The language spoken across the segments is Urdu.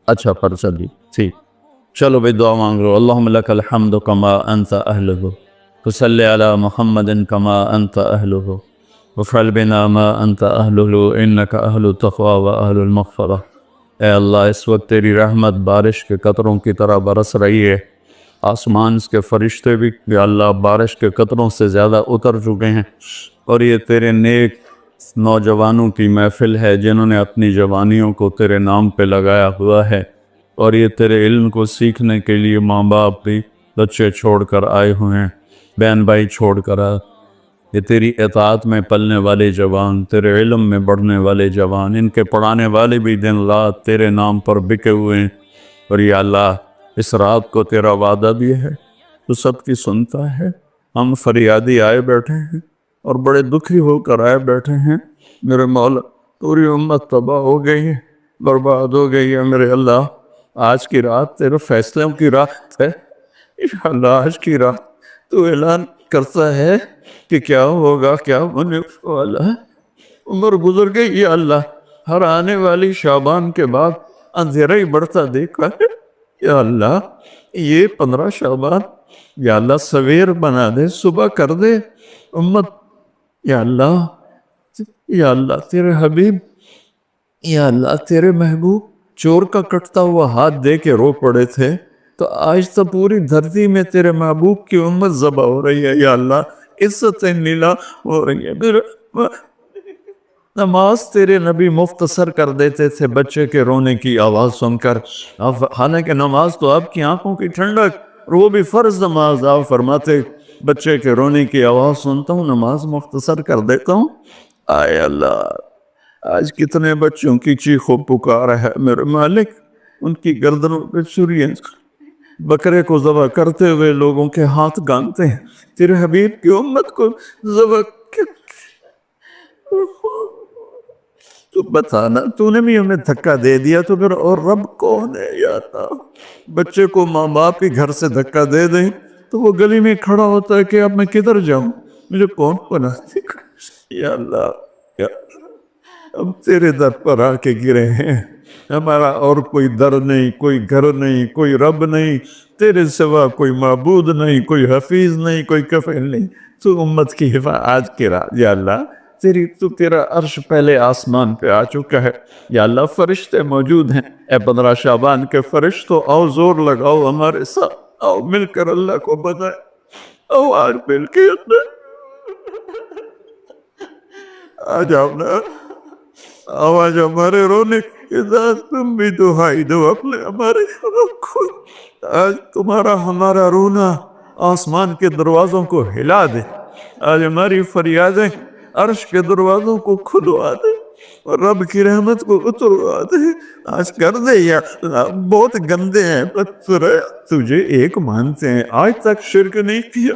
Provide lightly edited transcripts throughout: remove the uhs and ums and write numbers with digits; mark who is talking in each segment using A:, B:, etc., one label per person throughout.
A: اچھا پرچہ دی ٹھیک. چلو بھائی دعا مانگ لو. اللہم لک الحمد کما انت اہلہ وصلی علی محمد کما انت اہلہ وفعل بنا ما انت اہلہ انک اہل التقوی و اہل المغفرہ. اے اللہ اس وقت تیری رحمت بارش کے قطروں کی طرح برس رہی ہے. آسمان کے فرشتے بھی یا اللہ بارش کے قطروں سے زیادہ اتر چکے ہیں، اور یہ تیرے نیک نوجوانوں کی محفل ہے جنہوں نے اپنی جوانیوں کو تیرے نام پہ لگایا ہوا ہے، اور یہ تیرے علم کو سیکھنے کے لیے ماں باپ بھی بچے چھوڑ کر آئے ہوئے ہیں، بہن بھائی چھوڑ کر آئے. یہ تیری اطاعت میں پلنے والے جوان، تیرے علم میں بڑھنے والے جوان، ان کے پڑھانے والے بھی دن رات تیرے نام پر بکے ہوئے ہیں. اور یا اللہ اس رات کو تیرا وعدہ بھی ہے، تو سب کی سنتا ہے. ہم فریادی آئے بیٹھے ہیں اور بڑے دکھی ہو کر آئے بیٹھے ہیں. میرے مولا پوری امت تباہ ہو گئی ہے، برباد ہو گئی ہے. میرے اللہ آج کی رات تیرے فیصلوں کی رات ہے. انشاءاللہ آج کی رات تو اعلان کرتا ہے کہ کیا ہوگا کیا ہونے والا ہے. عمر گزر گئی یا اللہ، ہر آنے والی شعبان کے بعد اندھیرا ہی بڑھتا دیکھا ہے. یا اللہ یہ 15 شعبان یا اللہ سویر بنا دے، صبح کر دے امت. یا اللہ تیرے حبیب، یا اللہ تیرے محبوب چور کا کٹتا ہوا ہاتھ دے کے رو پڑے تھے، تو آج تو پوری دھرتی میں تیرے محبوب کی امت ذبح ہو رہی ہے. یا اللہ عزتیں نیلا ہو رہی ہے. نماز تیرے نبی مختصر کر دیتے تھے بچے کے رونے کی آواز سن کر، حالانکہ نماز تو آپ کی آنکھوں کی ٹھنڈک، اور وہ بھی فرض نماز. آپ فرماتے بچے کے رونے کی آواز سنتا ہوں نماز مختصر کر دیتا ہوں. آئے اللہ آج کتنے بچوں کی چیخ و پکار ہے میرے مالک. ان کی گردنوں پہ چھریاں، بکرے کو ذبح کرتے ہوئے لوگوں کے ہاتھ گانتے ہیں، تیرے حبیب کی امت کو ذبح تو بتانا تو نے بھی ہمیں دھکا دے دیا تو پھر اور رب کون ہے. یا اللہ بچے کو ماں باپ کے گھر سے دھکا دے دیں تو وہ گلی میں کھڑا ہوتا ہے کہ اب میں کدھر جاؤں، مجھے کون پناہ دے گا. یا اللہ ہم تیرے در پر آ کے گرے ہیں، ہمارا اور کوئی در نہیں، کوئی گھر نہیں، کوئی رب نہیں، تیرے سوا کوئی معبود نہیں، کوئی حفیظ نہیں، کوئی کفیل نہیں. تو امت کی حفاظت آج کے رات یا اللہ تیرا عرش پہلے آسمان پہ آ چکا ہے. یا اللہ فرشتے موجود ہیں. اے 15 شعبان کے فرشتوں آؤ زور لگاؤ ہمارے ساتھ، آؤ مل کر اللہ کو بتائیں، آؤ آج مل کے آج آؤ آواز ہمارے رونے کے ساتھ تم بھی دہائی دو اپنے ہمارے رب کو. آج تمہارا ہمارا رونا آسمان کے دروازوں کو ہلا دے. آج ہماری فریادیں عرش کے دروازوں کو کھلوا دے اور رب کی رحمت کو اتروا دے. آج کر دے یا اللہ. بہت گندے ہیں پتھر تجھے ایک مانتے ہیں، آج تک شرک نہیں کیا.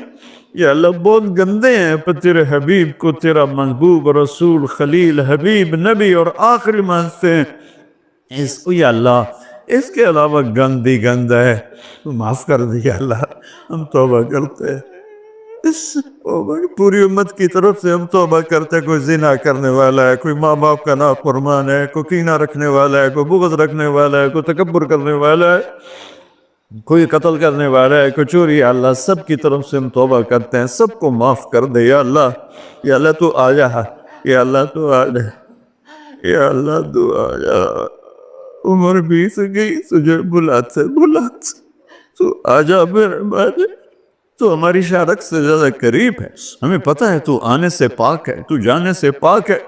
A: یا اللہ بہت گندے ہیں پر تیرے حبیب کو تیرا محبوب رسول خلیل حبیب نبی اور آخری مانتے ہیں. اس کو یا اللہ اس کے علاوہ گندی گند ہے تو معاف کر دے. یا اللہ ہم توبہ کرتے ہیں، پوری امت کی طرف سے ہم توبہ کرتے ہیں. کوئی زنا کرنے والا ہے، کوئی ماں باپ کا نافرمان ہے، کوئی کینہ رکھنے والا ہے، کوئی بغض رکھنے والا ہے، کوئی تکبر کرنے والا ہے، کوئی قتل کرنے والا ہے، کوئی چوری. یا اللہ سب کی طرف سے ہم توبہ کرتے ہیں، سب کو معاف کر دے. یا اللہ تو آ جا. یا اللہ تو آ جا. یا اللہ تو آ جا. عمر بیت گئی تجھے بلاتے تو آ جا میرے بھائی. تو ہماری شارک سے زیادہ قریب ہے، ہمیں پتہ ہے تو آنے سے پاک ہے، تو جانے سے پاک ہے،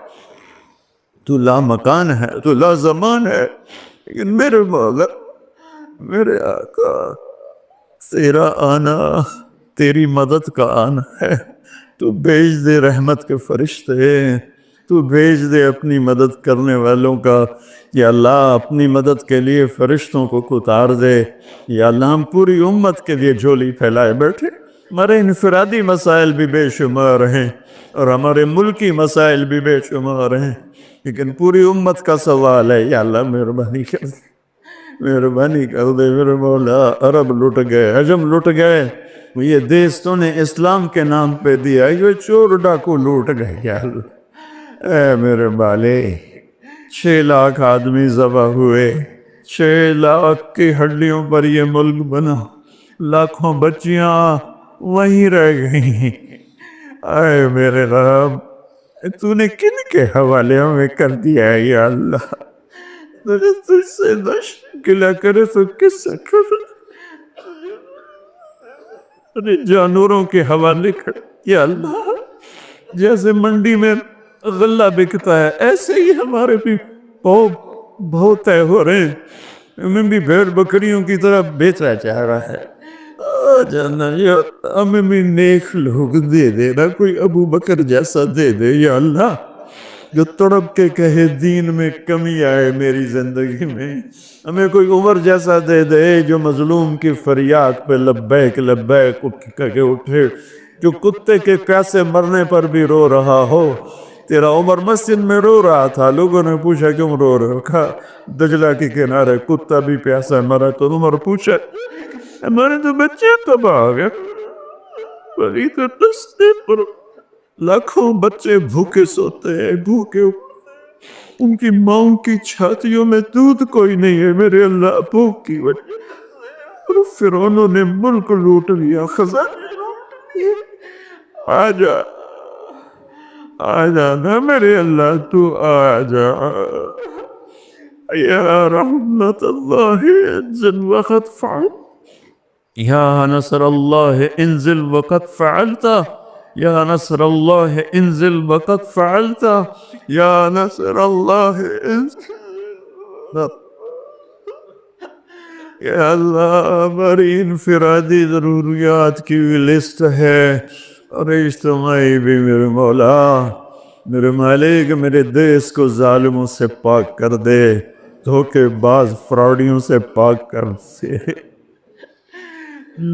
A: تو لا مکان ہے، تو لا زمان ہے. لیکن میرے مولا میرے آقا تیرا آنا تیری مدد کا آنا ہے. تو بھیج دے رحمت کے فرشتے، تو بھیج دے اپنی مدد کرنے والوں کا. یا اللہ اپنی مدد کے لیے فرشتوں کو اتار دے. یا اللہ ہم پوری امت کے لیے جھولی پھیلائے بیٹھے. ہمارے انفرادی مسائل بھی بے شمار ہیں اور ہمارے ملکی مسائل بھی بے شمار ہیں، لیکن پوری امت کا سوال ہے. یا اللہ مہربانی کر دے، مہربانی کر دے میرے مولا. عرب لٹ گئے، عجم لٹ گئے، یہ دیس تو نے اسلام کے نام پہ دیا، یہ چور ڈاکو لوٹ گئے. یا اللہ اے میرے بالے 6 لاکھ آدمی ذبح ہوئے، 6 لاکھ کی ہڈیوں پر یہ ملک بنا، لاکھوں بچیاں وہیں رہ گئیں۔ اے میرے رب، تو نے کن کے حوالے ہمیں کر دیا ہے یا اللہ؟ تجھ سے نہ شکلا کرے تو کس سے کرے؟ جانوروں کے حوالے کر یا اللہ۔ جیسے منڈی میں غلہ بکتا ہے ایسے ہی ہمارے بھی بہت طے ہو رہے ہیں، ہمیں بھی بھیڑ بکریوں کی طرح بیچا جا رہا ہے۔ جانا یا ہمیں بھی نیک لوگ دے دے نا، کوئی ابو بکر جیسا دے دے یا اللہ، جو تڑپ کے کہے دین میں کمی آئے میری زندگی میں۔ ہمیں کوئی عمر جیسا دے دے جو مظلوم کی فریاد پہ لبیک لبیک کہہ کے اٹھے، جو کتے کے پیاسے مرنے پر بھی رو رہا ہو۔ تیرا عمر مسجد میں رو رہا تھا، لوگوں نے پوچھا کیوں رو رہے ہو؟ کہا دجلہ کے کنارے کتا بھی پیاسا مرا تو عمر پوچھا ہمارے تو بچے تباہ ہو گئے، بڑی تو رستے پر لاکھوں بچے بھوکے سوتے ہیں، بھوکے ان کی ماؤں کی چھاتیوں میں دودھ کوئی نہیں ہے میرے اللہ، بھوک کی وجہ اور فرعونوں نے ملک لوٹ لیا، خزانے لوٹ لیے۔ آجا آجا نا میرے اللہ، تو آجا یا رحمت اللہ انزل وقت فعل، یا نصر اللہ انزل وقت فعلتا، یا نصر اللہ انزل وقت فعلتا، یا نصر اللہ انزل۔ یا اللہ ہماری انفرادی ضروریات کی بھی لسٹ ہے اور اجتماعی بھی، میرے مولا میرے مالک، میرے دیس کو ظالموں سے پاک کر دے، دھوکے باز فراڈیوں سے پاک کر دے،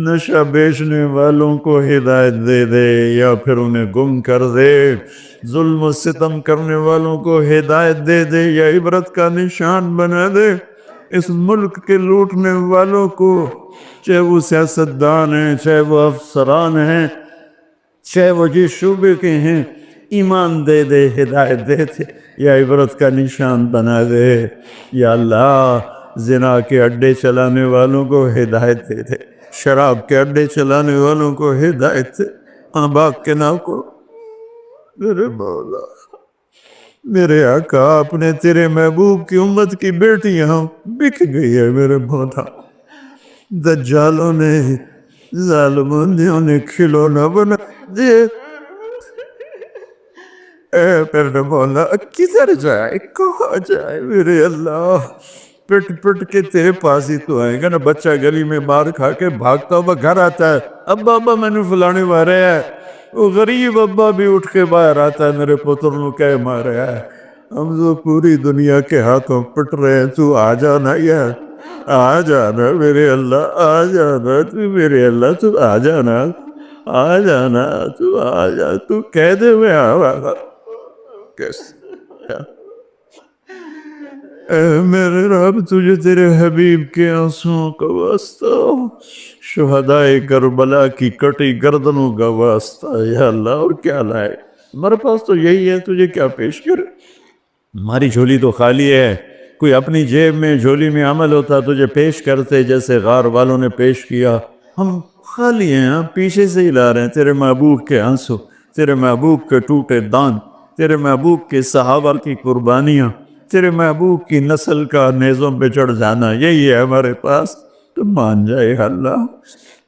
A: نشہ بیچنے والوں کو ہدایت دے دے یا پھر انہیں گم کر دے، ظلم و ستم کرنے والوں کو ہدایت دے دے یا عبرت کا نشان بنا دے۔ اس ملک کے لوٹنے والوں کو، چاہے وہ سیاستدان ہیں، چاہے وہ افسران ہیں، چاہے وہ جس شعبے کے ہیں، ایمان دے دے، ہدایت دے دے یا عبرت کا نشان بنا دے یا اللہ۔ زنا کے اڈے چلانے والوں کو ہدایت دے دے، شراب کے اڈے چلانے والوں کو ہدایت دے، آباق کے نام کو میرے مولا میرے آقا، اپنے تیرے محبوب کی امت کی بیٹیاں بک گئی ہے میرے مولا، دجالوں نے ظالموں نے انہیں کھلونا بنا دے۔ اے میرے مولا کدھر جائے، کہاں جائے میرے اللہ؟ پٹ پٹ کے تیرے پاس ہی تو آئے گا نا۔ بچہ گلی میں مار کھا کے بھاگتا ہوا گھر آتا ہے، ابا ابا میں نے فلانے مارے ہے، وہ غریب ابا بھی اٹھ کے باہر آتا ہے میرے پتر نو کہہ مارے ہے۔ ہم تو پوری دنیا کے ہاتھوں پٹ رہے ہیں، تو آ جانا یار، آ جانا میرے اللہ، آ جانا تو میرے اللہ، تو آ جانا، آ جانا، تو آ جا، تو کہہ دے میں آ کیسے۔ اے میرے رب، تجھے تیرے حبیب کے آنسوں کا واسطہ، شہدائے کربلا کی کٹی گردنوں کا واسطہ یا اللہ، اور کیا لائے؟ ہمارے پاس تو یہی ہے، تجھے کیا پیش کرے؟ ہماری جھولی تو خالی ہے، کوئی اپنی جیب میں جھولی میں عمل ہوتا تجھے پیش کرتے، جیسے غار والوں نے پیش کیا۔ ہم خالی ہیں، ہم پیچھے سے ہی لا رہے ہیں تیرے محبوب کے آنسو، تیرے محبوب کے ٹوٹے دان، تیرے محبوب کے صحابہ کی قربانیاں، تیرے محبوب کی نسل کا نیزوں پہ چڑھ جانا، یہی ہے ہمارے پاس۔ تو مان جائے اللہ،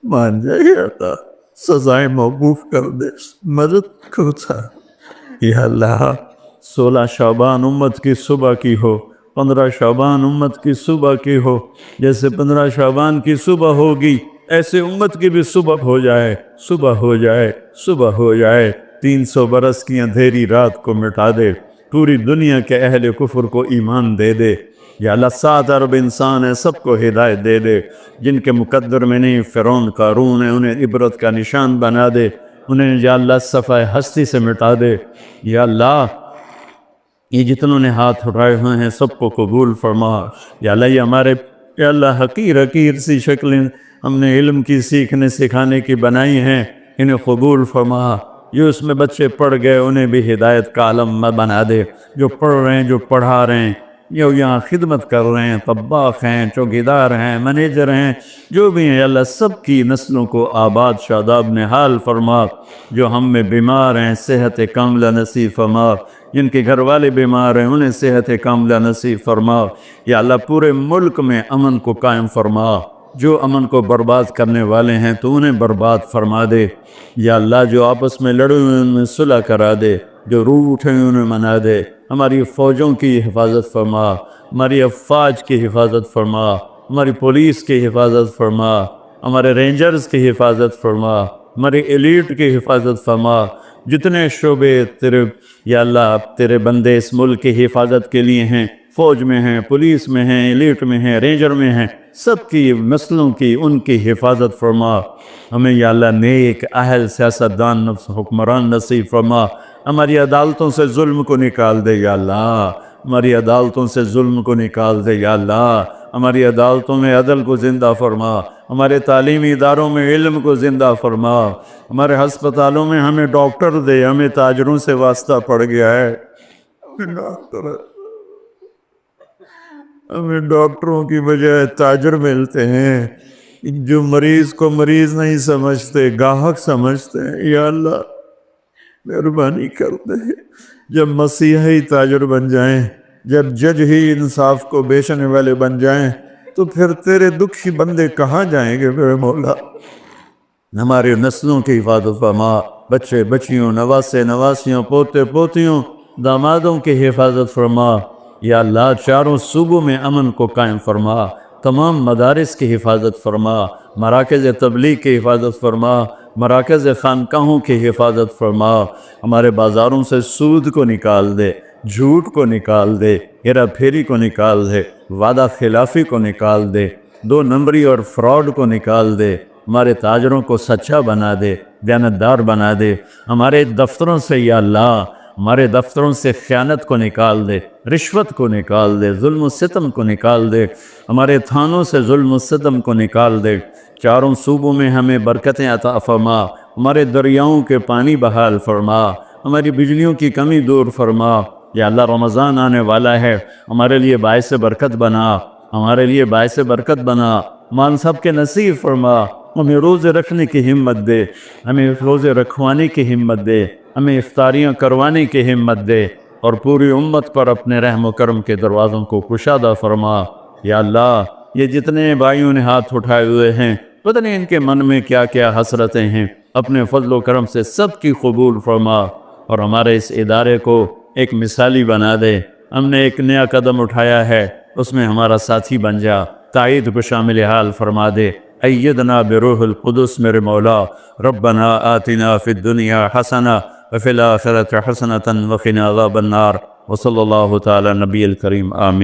A: مان جائے اللہ، سزائیں موقوف کر دے، مدد کرتا یا اللہ۔ 16 شعبان امت کی صبح کی ہو، 15 شعبان امت کی صبح کی ہو، جیسے 15 شعبان کی صبح ہوگی ایسے امت کی بھی صبح ہو جائے، صبح ہو جائے، صبح ہو جائے۔ 300 برس کی اندھیری رات کو مٹا دے، پوری دنیا کے اہل کفر کو ایمان دے دے یا اللہ۔ 7 ارب انسان ہیں، سب کو ہدایت دے دے، جن کے مقدر میں نہیں فرعون قارون ہے انہیں عبرت کا نشان بنا دے، انہیں یا اللہ صفحہ ہستی سے مٹا دے یا اللہ۔ یہ جتنوں نے ہاتھ اٹھائے ہوئے ہیں سب کو قبول فرما یا اللہ۔ یہ ہمارے یا اللہ حقیر حقیر سی شکلیں ہم نے علم کی سیکھنے سکھانے کی بنائی ہیں، انہیں قبول فرما۔ جو اس میں بچے پڑھ گئے انہیں بھی ہدایت کا عالم بنا دے، جو پڑھ رہے ہیں، جو پڑھا رہے ہیں، جو یہاں خدمت کر رہے ہیں، طباخ ہیں، چوکیدار ہیں، منیجر ہیں، جو بھی ہیں اللہ سب کی نسلوں کو آباد شاداب نحال فرما۔ جو ہم میں بیمار ہیں صحت کاملہ نصیب فرما، جن کے گھر والے بیمار ہیں انہیں صحت کاملہ نصیب فرما۔ یا اللہ پورے ملک میں امن کو قائم فرما، جو امن کو برباد کرنے والے ہیں تو انہیں برباد فرما دے۔ یا اللہ جو آپس میں لڑے ہوئے ان میں صلح کرا دے، جو روٹھے ہیں انہیں منا دے۔ ہماری فوجوں کی حفاظت فرما، ہماری افواج کی حفاظت فرما، ہماری پولیس کی حفاظت فرما، ہمارے رینجرز کی حفاظت فرما، ہماری ایلیٹ کی حفاظت فرما۔ جتنے شعبے تیرے یا اللہ تیرے بندے اس ملک کی حفاظت کے لیے ہیں، فوج میں ہیں، پولیس میں ہیں، ایلیٹ میں ہیں، رینجر میں ہیں، سب کی نسلوں کی ان کی حفاظت فرما۔ ہمیں یا اللہ نیک اہل سیاستدان حکمران نصیب فرما۔ ہماری عدالتوں سے ظلم کو نکال دے یا اللہ، ہماری عدالتوں سے ظلم کو نکال دے یا اللہ، ہماری عدالتوں میں عدل کو زندہ فرما، ہمارے تعلیمی اداروں میں علم کو زندہ فرما، ہمارے ہسپتالوں میں ہمیں ڈاکٹر دے، ہمیں تاجروں سے واسطہ پڑ گیا ہے، ہمیں ڈاکٹروں کی بجائے تاجر ملتے ہیں، جو مریض کو مریض نہیں سمجھتے گاہک سمجھتے ہیں۔ یا اللہ مہربانی کرتے ہیں، جب مسیحی تاجر بن جائیں، جب جج ہی انصاف کو بیچنے والے بن جائیں تو پھر تیرے دکھی بندے کہاں جائیں گے میرے مولا؟ ہماری نسلوں کی حفاظت فرما، بچے بچیوں، نواسے نواسیوں، پوتے پوتیوں، دامادوں کی حفاظت فرما۔ یا اللہ چاروں صوبوں میں امن کو قائم فرما، تمام مدارس کی حفاظت فرما، مراکز تبلیغ کی حفاظت فرما، مراکز خانقاہوں کی حفاظت فرما۔ ہمارے بازاروں سے سود کو نکال دے، جھوٹ کو نکال دے، ہیرا پھیری کو نکال دے، وعدہ خلافی کو نکال دے، دو نمبری اور فراڈ کو نکال دے، ہمارے تاجروں کو سچا بنا دے، دیانتدار بنا دے۔ ہمارے دفتروں سے یا اللہ ہمارے دفتروں سے خیانت کو نکال دے، رشوت کو نکال دے، ظلم و ستم کو نکال دے، ہمارے تھانوں سے ظلم و ستم کو نکال دے۔ چاروں صوبوں میں ہمیں برکتیں عطا فرما، ہمارے دریاؤں کے پانی بحال فرما، ہماری بجلیوں کی کمی دور فرما۔ یا اللہ رمضان آنے والا ہے، ہمارے لیے باعث برکت بنا، ہمارے لیے باعث برکت بنا، مان سب کے نصیب فرما۔ ہمیں روزے رکھنے کی ہمت دے، ہمیں روزے رکھوانے کی ہمت دے، ہمیں افطاریاں کروانے کی ہمت دے، اور پوری امت پر اپنے رحم و کرم کے دروازوں کو کشادہ فرما۔ یا اللہ یہ جتنے بھائیوں نے ہاتھ اٹھائے ہوئے ہیں، پتہ نہیں ان کے من میں کیا کیا حسرتیں ہیں، اپنے فضل و کرم سے سب کی قبول فرما، اور ہمارے اس ادارے کو ایک مثالی بنا دے۔ ہم نے ایک نیا قدم اٹھایا ہے، اس میں ہمارا ساتھی بن جا، تائید کو شامل حال فرما دے۔ ایدنا بروح القدس میرے مولا، ربنا آتنا فی الدنیا حسنہ وفی الآخرۃ حسنۃ وقنا عذاب النار، وصلی اللہ تعالی نبی الکریم، آمین۔